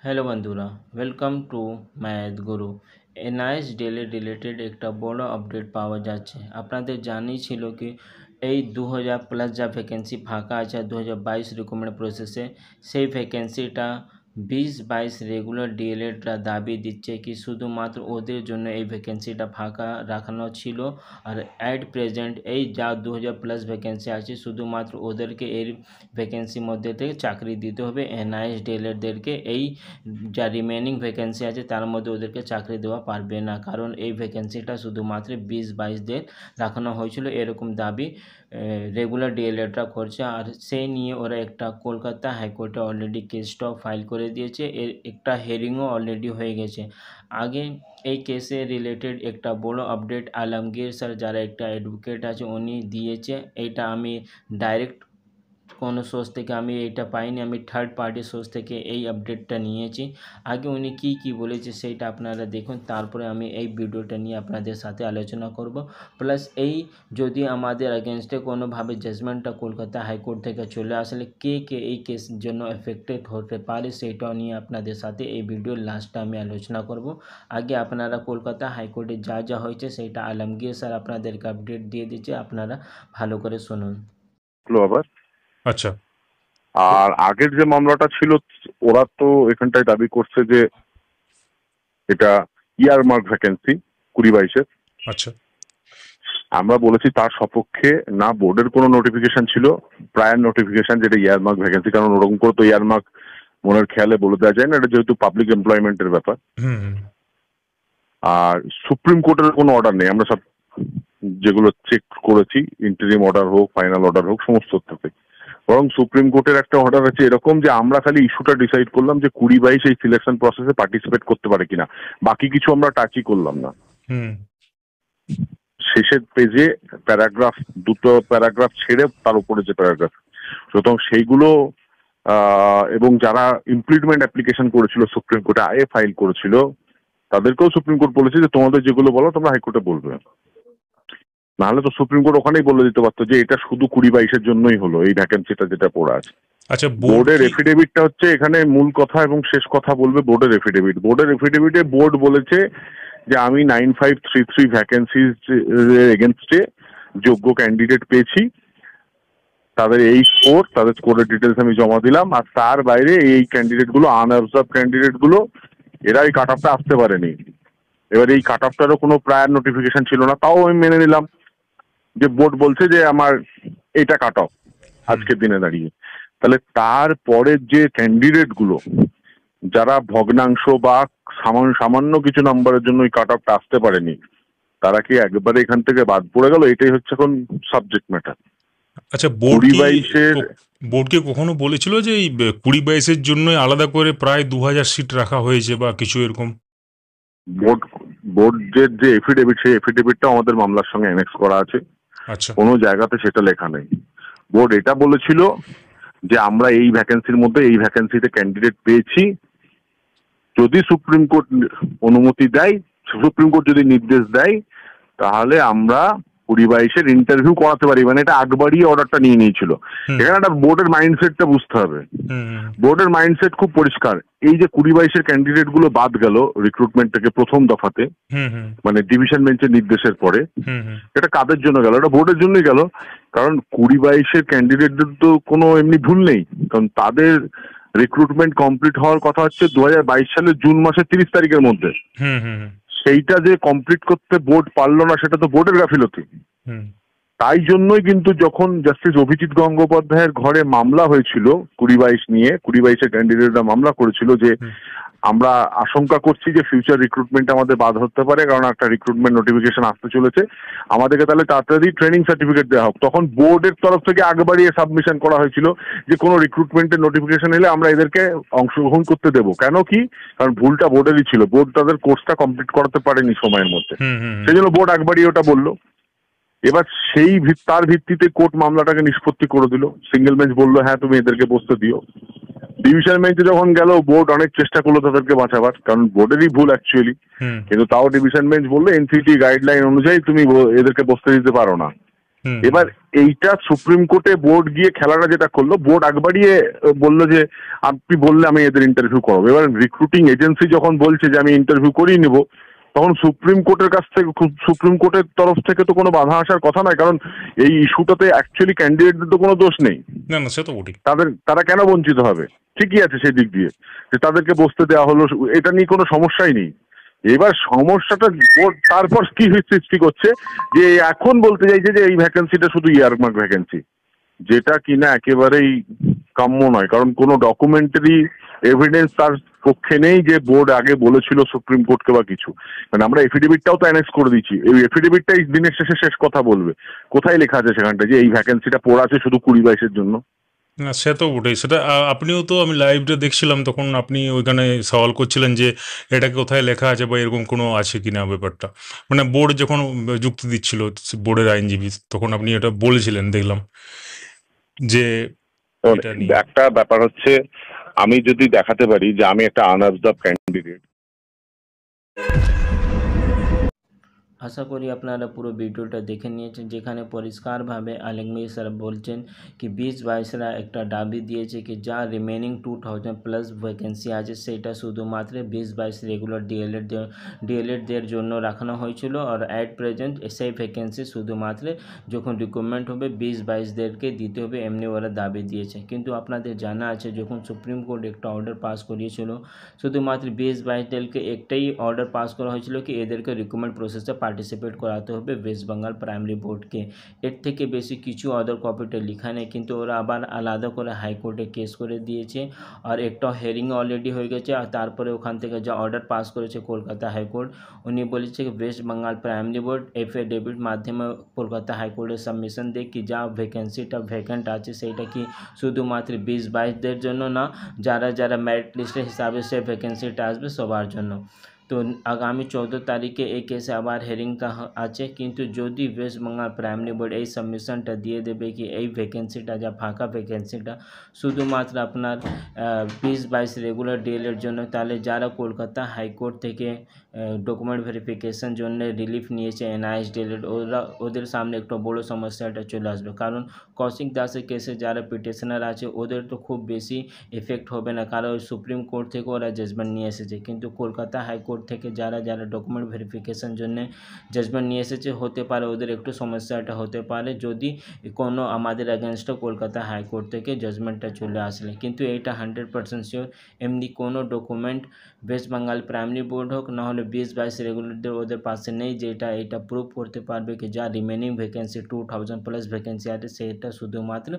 Hello বন্ধুরা, welcome to math Guru. NIS daily related একটা বড় আপডেট পাওয়া যাচ্ছে। আপনাদের জানিয়ে ছিল কি এই 2000 প্লাস যা ভ্যাকেন্সি ফাঁকা আছে 2022 রিক্রুটমেন্ট প্রসেসে, সেই ভ্যাকেন্সিটা 20-22 রেগুলার ডিএলএডরা দাবি দিচ্ছে কি শুধুমাত্র ওদের জন্য এই ভ্যাকেন্সিটা ফাঁকা রাখানো ছিল। আর অ্যাট প্রেজেন্ট এই যা 2000 প্লাস ভ্যাকেন্সি আছে শুধুমাত্র ওদেরকে এর ভ্যাকেন্সির মধ্যে থেকে চাকরি দিতে হবে। এনআইএস ডিএলএডদেরকে এই যা রিমেনিং ভ্যাকেন্সি আছে তার মধ্যে ওদেরকে চাকরি দেওয়া পারবে না, কারণ এই ভ্যাকেন্সিটা শুধুমাত্র 20-22দের রাখানো হয়েছিল, এরকম দাবি রেগুলার ডিএলএডরা করছে। আর সেই নিয়ে ওরা একটা কলকাতা হাইকোর্টে অলরেডি কেসটাও ফাইল করে দিয়েছে, এর একটা হেয়ারিংও অলরেডি হয়ে গেছে। আগে এই কেসে রিলেটেড একটা বড় আপডেট আলমগীর স্যার যারা একটা অ্যাডভোকেট আছে উনি দিয়েছে। এটা আমি ডাইরেক্ট কোনো সোর্স থেকে আমি এটা পাইনি, আমি থার্ড পার্টি সোর্স থেকে এই আপডেটটা নিয়েছি। আগে উনি কি বলেছে সেইটা আপনারা দেখুন, তারপরে আমি এই ভিডিওটা নিয়ে আপনাদের সাথে আলোচনা করব। প্লাস এই যদি আমাদের এগেনস্টে কোনোভাবে জাজমেন্টটা কলকাতা হাইকোর্ট থেকে চলে আসলে কে এই কেসের জন্য এফেক্টেড হতে পারে সেইটাও নিয়ে আপনাদের সাথে এই ভিডিওর লাস্টে আমি আলোচনা করব। আগে আপনারা কলকাতা হাইকোর্টে যা হয়েছে সেইটা আলমগীর স্যার আপনাদেরকে আপডেট দিয়ে দিচ্ছে, আপনারা ভালো করে শুনুন। আবার আচ্ছা। আর আগের যে মামলাটা ছিল ওরা তো এখানটায় দাবি করছে যে এটা ইয়ারমার্ক ভ্যাকেন্সি 2022-এর। আচ্ছা। আমরা বলেছি তার সপক্ষে না বোর্ডের কোনো নোটিফিকেশন ছিল, প্রায়র নোটিফিকেশন যেটা ইয়ারমার্ক ভ্যাকেন্সি, কারণ ওরকম করে তো ইয়ারমার্ক মনের খেয়ালে বলে দেওয়া যায় না, এটা যেহেতু পাবলিক এমপ্লয়মেন্টের ব্যাপার। আর সুপ্রিম কোর্টের কোনো অর্ডার নেই, আমরা সব যেগুলো চেক করেছি ইন্টারিম অর্ডার হোক ফাইনাল অর্ডার হোক সমস্ত থেকে, বরং সুপ্রিম কোর্টের একটা অর্ডার আছে এরকম যে আমরা খালি ইস্যুটা ডিসাইড করলাম যে 2022 এই সিলেকশন প্রসেসে পার্টিসিপেট করতে পারে কিনা, বাকি কিছু আমরা টাচই করলাম না। শেষের পেজে প্যারাগ্রাফ, দুটো প্যারাগ্রাফ ছেড়ে তার উপরে যে প্যারাগ্রাফ, সুতরাং সেইগুলো এবং যারা ইমপ্লিমেন্ট অ্যাপ্লিকেশন করেছিল সুপ্রিম কোর্টে আয়ে ফাইল করেছিল তাদেরকেও সুপ্রিম কোর্ট বলেছে যে তোমাদের যেগুলো বলো তোমরা হাইকোর্টে বলবে, নাহলে তো সুপ্রিম কোর্ট ওখানেই বলে দিতে পারতো যে এটা শুধু 2022-এর জন্যই হলো এই ভ্যাকেন্সিটা যেটা পড়ে আছে। আচ্ছা, বোর্ডের এফিডেভিটটা হচ্ছে এখানে মূল কথা এবং শেষ কথা বলবে বোর্ডের এফিডেভিট। বোর্ডের এফিডেভিটে বোর্ড বলেছে যে আমি 9533 ভ্যাকেন্সিজ এগেনস্টে যোগ্য ক্যান্ডিডেট পেয়েছি, তাদের এই স্কোর, তাদের স্কোরের ডিটেলস আমি জমা দিলাম, আর তার বাইরে এই ক্যান্ডিডেট গুলো আনঅবজার্ভ ক্যান্ডিডেট গুলো এরা এই কাট অফটা আসতে পারেনি। এবার এই কাট অফটারও কোনো প্রায়ার নোটিফিকেশন ছিল না, তাও আমি মেনে নিলাম যে বোর্ড বলছে যে আমার এটা কাট অফ আজকের দিনে দাঁড়িয়ে। তাহলে তারপরের যে ক্যান্ডিডেট গুলো যারা ভগ্নাংশ বা সামান্য কিছু নাম্বারের জন্য ওই কাট অফটা আসতে পারেনি, তারা কি একবারে এখান থেকে বাদ পড়ে গেল? এটাই হচ্ছে এখন সাবজেক্ট ম্যাটার। আচ্ছা, বোর্ড কি কখনো বলেছিল যে এই 2022-এর জন্য আলাদা করে প্রায় 2000 সিট রাখা হয়েছে বা কিছু এরকম? বোর্ডের যে এফিডেভিট, সেই এফিডেভিটটা আমাদের মামলার সঙ্গে অ্যানেক্স করা আছে। আচ্ছা। কোনো জায়গাতে সেটা লেখা নেই। বোর্ড এটা বলেছিল যে আমরা এই ভ্যাকেন্সির মধ্যে এই ভ্যাকেন্সিতে ক্যান্ডিডেট পেয়েছি, যদি সুপ্রিম কোর্ট অনুমতি দেয়, সুপ্রিম কোর্ট যদি নির্দেশ দেয়, তাহলে আমরা 2022-এর ইন্টারভিউ করাতে পারি। মানে এটা আগবাড়িয়ে অর্ডারটা নিয়ে নিয়েছিল। এখানে একটা বোর্ডের মাইন্ডসেটটা বুঝতে হবে। বোর্ডের মাইন্ডসেট খুব পরিষ্কার। এই যে 2022-এর ক্যান্ডিডেট গুলো বাদ গেল রিক্রুটমেন্ট থেকে প্রথম দফাতে, মানে ডিভিশন বেঞ্চের নির্দেশের পরে, এটা কাদের জন্য গেল? এটা বোর্ডের জন্যই গেল। কারণ 2022-এর ক্যান্ডিডেটদের তো কোনো এমনি ভুল নেই, কারণ তাদের রিক্রুটমেন্ট কমপ্লিট হওয়ার কথা হচ্ছে 2022 সালের জুন মাসের 30 তারিখের মধ্যে। সেইটা যে কমপ্লিট করতে বোর্ড পারলো না, সেটা তো বোর্ডের গাফিলতি। তাই জন্যই কিন্তু যখন জাস্টিস অভিজিৎ গঙ্গোপাধ্যায়ের ঘরে মামলা হয়েছিল 2022 নিয়ে, 2022-এর ক্যান্ডিডেটরা মামলা করেছিল যে আমরা আশঙ্কা করছি যে ফিউচার রিক্রুটমেন্ট আমাদের বাধা হতে পারে, কারণ একটা রিক্রুটমেন্ট নোটিফিকেশন আসতে চলেছে, আমাদেরকে তাহলে তাড়াতাড়ি ট্রেনিং সার্টিফিকেট দেওয়া হোক। তখন বোর্ডের তরফ থেকে আগে বাড়িয়ে সাবমিশন করা হয়েছিল যে কোনো রিক্রুটমেন্টের নোটিফিকেশন এলে আমরা এদেরকে অংশগ্রহণ করতে দেবো। কেন কি? কারণ ভুলটা বোর্ডেরই ছিল, বোর্ড তাদের কোর্সটা কমপ্লিট করাতে পারেনি সময়ের মধ্যে, সেই জন্য বোর্ড আগে বাড়িয়ে ওটা বললো। এবার তার ভিত্তিতে কোর্ট মামলাটাকে নিষ্পত্তি করে দিল। সিঙ্গেল বেঞ্চ বললো হ্যাঁ তুমি এদেরকে বসতে দিও। ডিভিশন বেঞ্চে যখন গেল, বোর্ড অনেক চেষ্টা করলো তাদেরকে বাঁচাবার, কারণ বোর্ডেরই ভুল অ্যাকচুয়ালি, কিন্তু তাও ডিভিশন বেঞ্চ বললো এনসিটি গাইডলাইন অনুযায়ী তুমি এদেরকে বসতে দিতে পারো না। হুম। এবার এইটা সুপ্রিম কোর্টে বোর্ড গিয়ে খেলাটা যেটা করলো, বোর্ড আগবাড়িয়ে বললো যে আপনি বললে আমি এদের ইন্টারভিউ করবো। এবার রিক্রুটিং এজেন্সি যখন বলছে যে আমি ইন্টারভিউ করিয়ে নেবো, তখন সুপ্রিম কোর্টের কাছ থেকে, সুপ্রিম কোর্টের তরফ থেকে তো কোনো বাধা আসার কথা নয়, কারণ এই ইস্যুটাতে অ্যাকচুয়ালি ক্যান্ডিডেটদের তো কোনো দোষ নেই। না না, সে তো বটেই। তারা কেন বঞ্চিত হবে? ঠিকই আছে সেই দিক দিয়ে যে তাদেরকে বসতে দেওয়া হলো, এটা নিয়ে কোনো সমস্যাই নেই। এবার সমস্যাটা তারপর কি সৃষ্টি করছে যে এখন বলতে চাইছে যে এই ভ্যাকেন্সিটা শুধু ইয়ারমার্ক ভ্যাকেন্সি, যেটা কিনা একেবারেই কাম্য নয়। কারণ কোনো ডকুমেন্টারি এভিডেন্স তার পক্ষে নেই যে বোর্ড আগে বলেছিল সুপ্রিম কোর্টকে বা কিছু। মানে আমরা এফিডেভিটটাও তো অ্যানেক্স করে দিচ্ছি, এই এফিডেভিটটাই দিনের শেষে শেষ কথা বলবে। কোথায় লেখা আছে সেখানটা যে এই ভ্যাকেন্সিটা পড়া আছে শুধু 20-22-এর জন্য? না সে তো বটেই, সেটা আপনিও তো, আমি লাইভটা দেখছিলাম তখন আপনি ওইখানে সওয়াল করছিলেন যে এটা কোথায় লেখা আছে বা এরকম কোনো আছে কিনা ব্যাপারটা, মানে বোর্ড যখন যুক্তি দিচ্ছিল বোর্ডের আইনজীবী, তখন আপনি এটা বলেছিলেন দেখলাম যে এটা নিয়ে। একটা ব্যাপার হচ্ছে, আমি যদি দেখাতে পারি যে আমি একটা আনঅবজার্ভ ক্যান্ডিডেট। আশা করি আপনারা পুরো ভিডিওটা দেখে নিয়েছেন, যেখানে পরিষ্কারভাবে আলমগীর স্যার বলছেন কি 20-22রা একটা দাবি দিয়েছে কি যা রিমেনিং 2000+ ভ্যাকেন্সি আছে সেটা শুধুমাত্র 20-22 রেগুলার ডিএলএডদের জন্য রাখানো হয়েছিল, আর অ্যাট প্রেজেন্ট সেই ভ্যাকেন্সি শুধুমাত্র যখন রিক্রুটমেন্ট হবে 20-22দেরকে দিতে হবে, এমনি ওরা দাবি দিয়েছে। কিন্তু আপনাদের জানা আছে যখন সুপ্রিম কোর্ট একটা অর্ডার পাস করিয়েছিল, শুধুমাত্র 20-22দেরকে একটাই অর্ডার পাস করা হয়েছিল কি এদেরকে রিক্রুটমেন্ট প্রসেসে পার্টিসিপেট করাতে হবে ওয়েস্ট বেঙ্গল প্রাইমারি বোর্ডকে। এর থেকে বেশি কিছু অর্ডার কপিতে লেখা নেই, কিন্তু ওরা আবার আলাদা করে হাইকোর্টে কেস করে দিয়েছে, আর একটা হেয়ারিং অলরেডি হয়ে গেছে। আর তারপরে ওখান থেকে যা অর্ডার পাস করেছে কলকাতা হাইকোর্ট, উনি বলেছে কি West Bengal primary board affidavit মাধ্যমে কলকাতা হাইকোর্টে সাবমিশন দেয় কি যা ভ্যাকেন্সিটা ভ্যাকেন্ট আছে সেইটা কি শুধুমাত্র 20-22দের জন্য না, যারা যারা মেরিট লিস্টের হিসাবে সে ভ্যাকেন্সিটা আসবে সবার জন্য। তো আগামী 14 তারিখে এই কেসে আবার হেয়ারিংটা আছে, কিন্তু যদি ওয়েস্ট বেঙ্গল প্রাইমারি বোর্ড এই সাবমিশনটা দিয়ে দেবে কি এই ভ্যাকেন্সিটা যা ফাঁকা ভ্যাকেন্সিটা শুধুমাত্র আপনার 20-22 রেগুলার ডিএলএর জন্য, তাহলে যারা কলকাতা হাইকোর্ট থেকে ডকুমেন্ট ভেরিফিকেশন জন্য রিলিফ নিয়েছে এনআইএস ডিএলএড, ওদের সামনে একটা বড় সমস্যাটা চলে আসবে। কারণ কৌশিক দাসের কেসে যারা পিটিশনার আছে ওদের তো খুব বেশি এফেক্ট হবে না, কারণ সুপ্রিম কোর্ট থেকে ওরা জাজমেন্ট নিয়ে এসেছে। কিন্তু কলকাতা হাইকোর্ট থেকে যারা যারা ডকুমেন্ট ভেরিফিকেশন জন্য জাজমেন্ট নিয়ে এসেছে, হতে পারে ওদের একটু সমস্যাটা হতে পারে যদি কোনো আমাদের এগেনস্টে কলকাতা হাইকোর্ট থেকে জাজমেন্টটা চলে আসলে। কিন্তু এটা 100% শিওর এমনি কোনো document West Bengal primary board হোক না হলে 20-22 রেগুলারদের ওদের পাশে নেই যেটা এটা প্রুভ করতে পারবে কি যা রিমেনিং ভ্যাকেন্সি 2000+ ভ্যাকেন্সি আছে সেটা শুধুমাত্র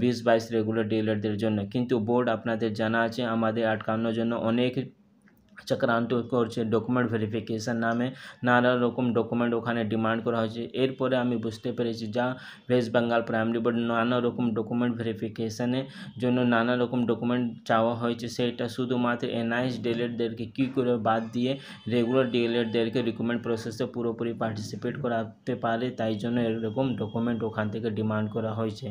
20-22 রেগুলার ডিএলএডদের জন্য। কিন্তু বোর্ড আপনাদের জানা আছে আমাদের আটকানোর জন্য অনেক চক্রান্ত করছে, ডকুমেন্ট ভেরিফিকেশান নামে নানা রকম ডকুমেন্ট ওখানে ডিমান্ড করা হয়েছে। এরপরে আমি বুঝতে পেরেছি যা ওয়েস্ট বেঙ্গল প্রাইমারি বোর্ড নানা রকম ডকুমেন্ট ভেরিফিকেশানের জন্য নানা রকম ডকুমেন্ট চাওয়া হয়েছে, সেটা শুধুমাত্র এনআইএস ডিএলএডদেরকে কী করে বাদ দিয়ে রেগুলার ডিএলএডদেরকে রিক্রুটমেন্ট প্রসেসে পুরোপুরি পার্টিসিপেট করাতে পারে, তাই জন্য এরকম ডকুমেন্ট ওখান থেকে ডিমান্ড করা হয়েছে।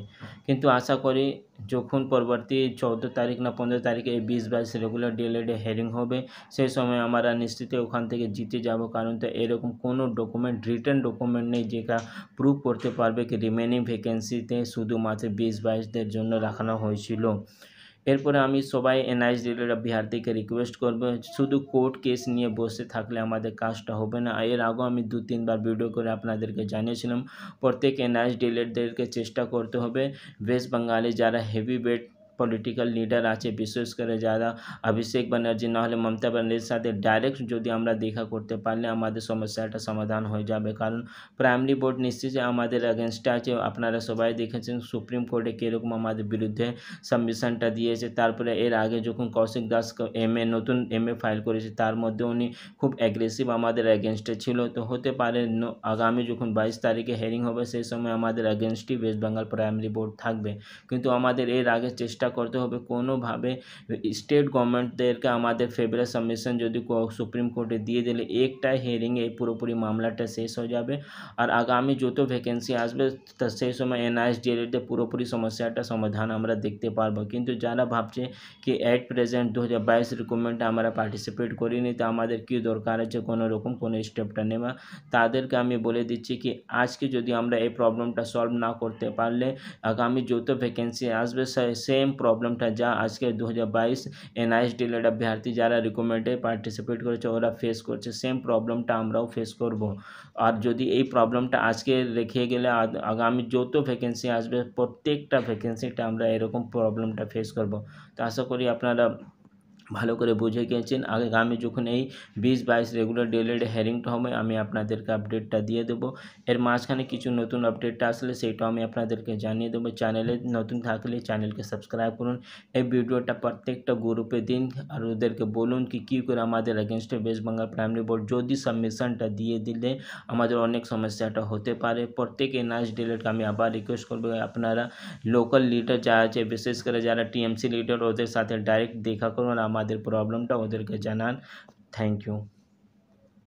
কিন্তু আশা করি যখন পরবর্তী 14 তারিখ না 15 তারিখে এই 20-22 রেগুলার ডিএলএডে হেয়ারিং হবে, সেই সময় আমরা নিশ্চিত ওখান থেকে জিতে যাব। কারণ তো এরকম কোনো ডকুমেন্ট রিটেন ডকুমেন্ট নেই যেটা প্রুভ করতে পারবে কি রিমেনিং ভ্যাকেন্সিতে শুধুমাত্র 20-22দের জন্য রাখানো হয়েছিল। এরপরে আমি সবাই এনআইএস ডিএলএড বিহার থেকে রিকোয়েস্ট করবো, শুধু কোর্ট কেস নিয়ে বসে থাকলে আমাদের কাজটা হবে না। এর আগেও আমি 2-3 বার ভিডিও করে আপনাদেরকে জানিয়েছিলাম প্রত্যেক এনআইএস ডিএলএডদেরকে চেষ্টা করতে হবে ওয়েস্ট বেঙ্গলে যারা হেভি ওয়েট পলিটিক্যাল লিডার আছে, বিশেষ করে যারা অভিষেক ব্যানার্জি না হলে মমতা ব্যানার্জির সাথে ডাইরেক্ট যদি আমরা দেখা করতে পারলে আমাদের সমস্যাটা সমাধান হয়ে যাবে। কারণ প্রাইমারি বোর্ড নিশ্চিত আমাদের এগেনস্টে আছে, আপনারা সবাই দেখেছেন সুপ্রিম কোর্টে কীরকম আমাদের বিরুদ্ধে সাবমিশনটা দিয়েছে। তারপরে এর আগে যখন কৌশিক দাস নতুন এমএ ফাইল করেছে তার মধ্যে উনি খুব অ্যাগ্রেসিভ আমাদের এগেনস্টে ছিল। তো হতে পারে আগামী যখন 22 তারিখে হেয়ারিং হবে সেই সময় আমাদের এগেনস্টই ওয়েস্ট বেঙ্গল প্রাইমারি বোর্ড থাকবে। কিন্তু আমাদের এর আগে চেষ্টা করতে হবে কোনোভাবে স্টেট গভর্নমেন্টদেরকে আমাদের ফেভারে সাবমিশন যদি সুপ্রিম কোর্টে দিয়ে দিলে একটা হিয়ারিংয়ে এই পুরোপুরি মামলাটা শেষ হয়ে যাবে। আর আগামী যত ভ্যাকেন্সি আসবে তা সেই সময় NISDLতে পুরোপুরি সমস্যাটা সমাধান আমরা দেখতে পারবো। কিন্তু যারা ভাবছে কি অ্যাট প্রেজেন্ট 2022 রিক্রুটমেন্টে আমরা পার্টিসিপেট করিনি, তো আমাদের কী দরকার আছে কোনো রকম কোনো স্টেপটা নেওয়া, তাদেরকে আমি বলে দিচ্ছি কি আজকে যদি আমরা এই প্রবলেমটা সলভ না করতে পারলে আগামী যত ভ্যাকেন্সি আসবে সেম প্রবলেমটা যা আজকে 2022 NISDL অভ্যর্থী যারা রিক্রুটমেন্টে পার্টিসিপেট করেছে ওরা ফেস করছে, সেম প্রবলেমটা আমরাও ফেস করব। আর যদি এই প্রবলেমটা আজকে রেখে গেলে আগামী যত ভ্যাকেন্সি আসবে প্রত্যেকটা ভ্যাকেন্সিটা আমরা এরকম প্রবলেমটা ফেস করব। তো আশা করি আপনারা ভালো করে বুঝে গিয়েছেন। আগামী যখন এই 20-22 রেগুলার ডিএলএড হিয়ারিংটা হবে আমি আপনাদেরকে আপডেটটা দিয়ে দেবো। এর মাঝখানে কিছু নতুন আপডেটটা আসলে সেইটাও আমি আপনাদেরকে জানিয়ে দেবো। চ্যানেলে নতুন থাকলে চ্যানেলকে সাবস্ক্রাইব করুন, এই ভিডিওটা প্রত্যেকটা গ্রুপে দিন আর ওদেরকে বলুন কি কী করে আমাদের এগেনস্টে ওয়েস্ট বেঙ্গল প্রাইমারি বোর্ড যদি সাবমিশনটা দিয়ে দিলে আমাদের অনেক সমস্যাটা হতে পারে। প্রত্যেক NISDLকে আমি আবার রিকোয়েস্ট করবো আপনারা লোকাল লিডার যা আছে বিশেষ করে যারা TMC লিডার ওদের সাথে ডাইরেক্ট দেখা করুন, আমাদের প্রবলেমটা ওদেরকে জানান। Thank you.